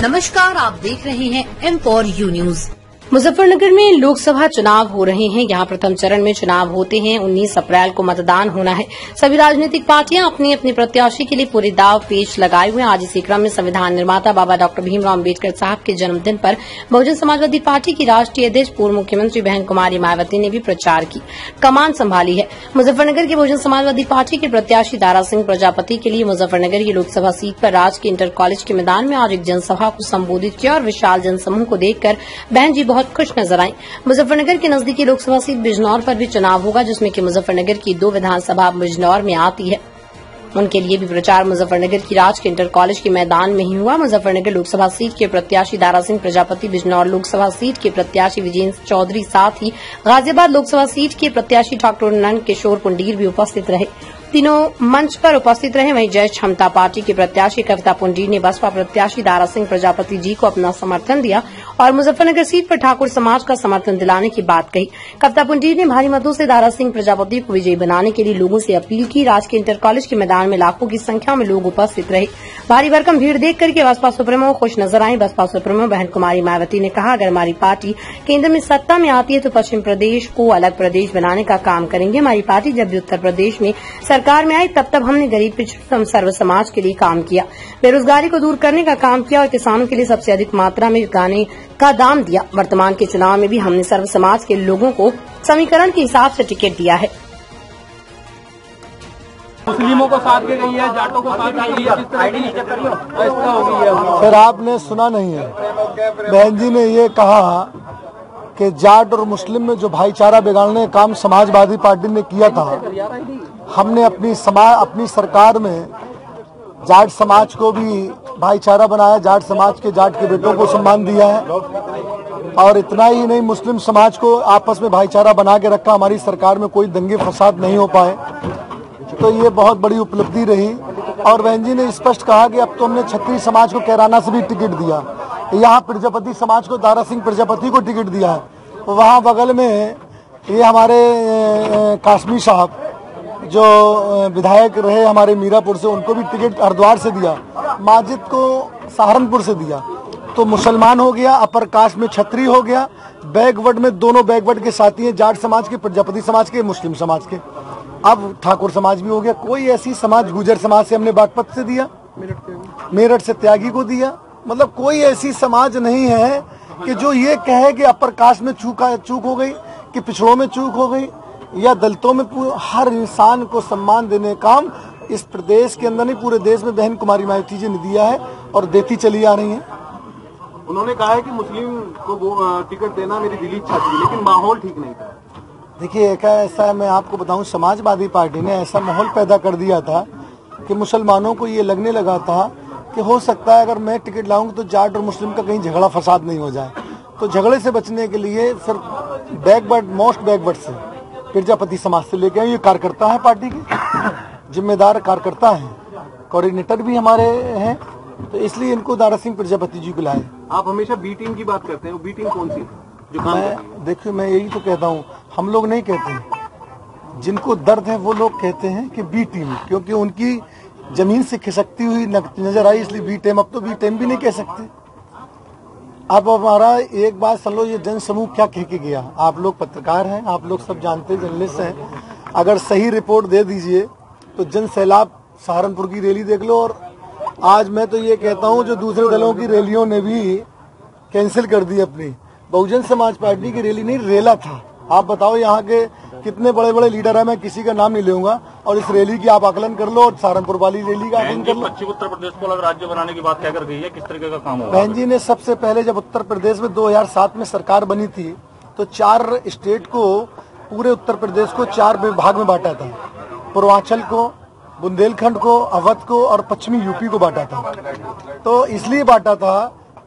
नमस्कार, आप देख रहे हैं M4U न्यूज। मुजफ्फरनगर में लोकसभा चुनाव हो रहे हैं। यहां प्रथम चरण में चुनाव होते हैं। 19 अप्रैल को मतदान होना है। सभी राजनीतिक पार्टियां अपने अपने प्रत्याशी के लिए पूरे दाव पेच लगाए हुए हैं। आज इसी क्रम में संविधान निर्माता बाबा डॉक्टर भीमराव अम्बेडकर साहब के जन्मदिन पर बहुजन समाजवादी पार्टी की राष्ट्रीय अध्यक्ष पूर्व मुख्यमंत्री बहन कुमारी मायावती ने भी प्रचार की कमान संभाली है। मुजफ्फरनगर की बहुजन समाजवादी पार्टी के प्रत्याशी दारा सिंह प्रजापति के लिए मुजफ्फरनगर की लोकसभा सीट पर राजकीय इंटर कॉलेज के मैदान में आज एक जनसभा को संबोधित किया और विशाल जनसमूह को देखकर बहन जी बहुत खुश नजर आई। मुजफ्फरनगर के नजदीकी लोकसभा सीट बिजनौर पर भी चुनाव होगा, जिसमें कि मुजफ्फरनगर की 2 विधानसभा बिजनौर में आती है। उनके लिए भी प्रचार मुजफ्फरनगर की राजकीय इंटर कॉलेज के मैदान में ही हुआ। मुजफ्फरनगर लोकसभा सीट के प्रत्याशी दारा सिंह प्रजापति, बिजनौर लोकसभा सीट के प्रत्याशी विजेंद्र चौधरी, साथ ही गाजियाबाद लोकसभा सीट के प्रत्याशी ठाकुर नंद किशोर पुंडीर भी उपस्थित रहे। तीनों मंच पर उपस्थित रहे। वहीं जय क्षमता पार्टी के प्रत्याशी कविता पुंडीर ने बसपा प्रत्याशी दारा सिंह प्रजापति जी को अपना समर्थन दिया और मुजफ्फरनगर सीट पर ठाकुर समाज का समर्थन दिलाने की बात कही। कविता पुंडीर ने भारी मतों से दारा सिंह प्रजापति को विजयी बनाने के लिए लोगों से अपील की। राजकीय इंटर कॉलेज के मैदान में लाखों की संख्या में लोग उपस्थित रहे। भारी भरकम भीड़ देख करके बसपा सुप्रीमो खुश नजर आई। बसपा सुप्रीमो बहन कुमारी मायावती ने कहा, अगर हमारी पार्टी केंद्र में सत्ता में आती है तो पश्चिम प्रदेश को अलग प्रदेश बनाने का काम करेंगे। हमारी पार्टी जब भी उत्तर प्रदेश में सरकार में आई तब हमने गरीब पिछड़े सर्व समाज के लिए काम किया, बेरोजगारी को दूर करने का काम किया और किसानों के लिए सबसे अधिक मात्रा में गाने का दाम दिया। वर्तमान के चुनाव में भी हमने सर्व समाज के लोगों को समीकरण के हिसाब से टिकट दिया है। मुस्लिमों को साथ के गई है, जाटों को साथ के गई है, ऐसा हो गई है। फिर आपने सुना नहीं है, बहन जी ने ये कहा कि जाट और मुस्लिम में जो भाईचारा बिगाड़ने का काम समाजवादी पार्टी ने किया था, हमने अपनी सरकार में जाट समाज को भी भाईचारा बनाया, जाट समाज के जाट के बेटों को सम्मान दिया है और इतना ही नहीं, मुस्लिम समाज को आपस में भाईचारा बना के रखा। हमारी सरकार में कोई दंगे फसाद नहीं हो पाए, तो ये बहुत बड़ी उपलब्धि रही। और बहन जी ने स्पष्ट कहा कि अब तो हमने क्षत्रिय समाज को कैराना से भी टिकट दिया, यहाँ प्रजापति समाज को दारा सिंह प्रजापति को टिकट दिया है। वहाँ बगल में ये हमारे कासमी साहब जो विधायक रहे हमारे मीरापुर से, उनको भी टिकट हरिद्वार से दिया, माजिद को सहारनपुर से दिया। तो मुसलमान हो गया, अपर कास्ट में क्षत्रिय हो गया, बैकवर्ड में दोनों बैकवर्ड के साथी हैं, जाट समाज के, प्रजापति समाज के, मुस्लिम समाज के, अब ठाकुर समाज भी हो गया। कोई ऐसी समाज, गुजर समाज से हमने बागपत से दिया, मेरठ से त्यागी को दिया। मतलब कोई ऐसी समाज नहीं है कि जो ये कहे कि अपर कास्ट में चूक हो गई, कि पिछड़ों में चूक हो गई या दलितों में। हर इंसान को सम्मान देने का काम इस प्रदेश के अंदर नहीं, पूरे देश में बहन कुमारी मायावती जी ने दिया है और देती चली आ रही है। उन्होंने कहा है कि मुस्लिम को टिकट देना मेरी दिली इच्छा थी, लेकिन माहौल ठीक नहीं था। देखिए, ऐसा मैं आपको बताऊं, समाजवादी पार्टी ने ऐसा माहौल पैदा कर दिया था कि मुसलमानों को ये लगने लगा था कि हो सकता है अगर मैं टिकट लाऊंगा तो जाट और मुस्लिम का कहीं झगड़ा फसाद नहीं हो जाए। तो झगड़े से बचने के लिए फिर मोस्ट बैकवर्ड से प्रजापति समाज से लेके ये कार्यकर्ता है, पार्टी के जिम्मेदार कार्यकर्ता हैं, कोऑर्डिनेटर भी हमारे हैं, तो इसलिए इनको दारा सिंह प्रजापति जी को लाए। आप हमेशा बी टीम की बात करते हैं, वो बी टीम कौन सी जो काम? देखिए, मैं यही तो कहता हूँ, हम लोग नहीं कहते, जिनको दर्द है वो लोग कहते हैं कि बी टीम, क्योंकि उनकी जमीन से खिसकती हुई नजर आई, इसलिए बी टीम। अब तो बी टीम भी नहीं कह सकते। अब हमारा एक बात सुन लो, ये जन समूह क्या कह के गया। आप लोग पत्रकार हैं, आप लोग सब जानते हैं, जर्नलिस्ट हैं, अगर सही रिपोर्ट दे दीजिए तो जन सैलाब सहारनपुर की रैली देख लो। और आज मैं तो ये कहता हूँ, जो दूसरे दलों की रैलियों ने भी कैंसिल कर दी अपनी, बहुजन समाज पार्टी की रैली नहीं, रेला था। आप बताओ यहाँ के कितने बड़े बड़े लीडर हैं, मैं किसी का नाम नहीं लूंगा, और इस रैली की आप आकलन कर लो और सहारनपुर वाली रैली का आकलन कर लो। पश्चिम उत्तर प्रदेश को अलग राज्य बनाने की बात क्या कर गई है, किस तरीके का काम होगा? बहन जी ने सबसे पहले जब उत्तर प्रदेश में 2007 में सरकार बनी थी तो 4 स्टेट को, पूरे उत्तर प्रदेश को 4 भाग में बांटा था। पूर्वांचल को, बुंदेलखंड को, अवध को और पश्चिमी यूपी को बांटा था। तो इसलिए बांटा था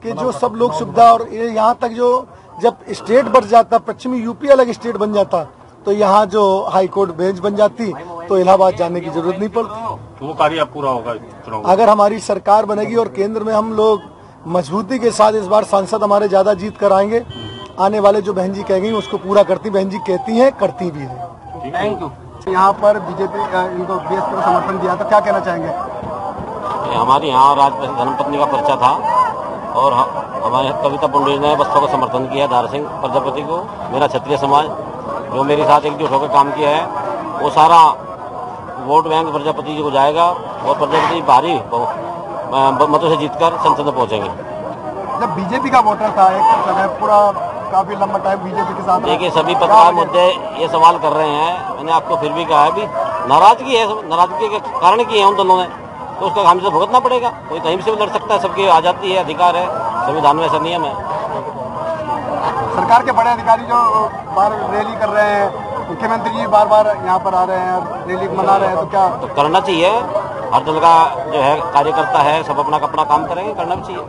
कि जो सब लोग सुविधा, और यहाँ तक जो जब स्टेट बढ़ जाता, पश्चिमी यूपी अलग स्टेट बन जाता, तो यहाँ जो हाई कोर्ट बेंच बन जाती, तो इलाहाबाद जाने की जरूरत नहीं पड़ती। तो वो कार्य पूरा होगा अगर हमारी सरकार बनेगी और केंद्र में हम लोग मजबूती के साथ, इस बार सांसद हमारे ज्यादा जीत कर आएंगे, आने वाले जो बहन जी कह गई उसको पूरा करती, बहन जी कहती हैं, करती भी है। Thank you. यहाँ पर बीजेपी इनको बीएसपी को समर्थन दिया, तो क्या कहना चाहेंगे? हमारी यहाँ धर्मपत्नी का पर्चा था, और हमारे कविता पुंडरीक ने बसपा को समर्थन किया, धार सिंह प्रजापति को। मेरा क्षत्रिय समाज जो मेरे साथ एकजुट होकर काम किया है, वो सारा वोट बैंक प्रजापति जी को जाएगा और प्रजापति भारी मतों से जीतकर संसद में पहुंचेंगे। जब बीजेपी का वोटर था एक समय पूरा काफी लंबा टाइम बीजेपी के साथ, देखिए सभी पत्रकार मुद्दे ये सवाल कर रहे हैं, मैंने आपको फिर भी कहा है भी नाराजगी है, नाराजगी के कारण की है उन दोनों ने, तो उसका हमसे भुगतना पड़ेगा। कोई कहीं से भी लड़ सकता है, सबकी आजादी है, अधिकार है, संविधान में ऐसा नियम है। सरकार के बड़े अधिकारी जो बार रैली कर रहे हैं, मुख्यमंत्री जी बार बार यहाँ पर आ रहे हैं, रैली मना रहे हैं, तो क्या तो करना चाहिए। हर दल का जो है कार्यकर्ता है, सब अपना काम करेंगे, करना भी चाहिए।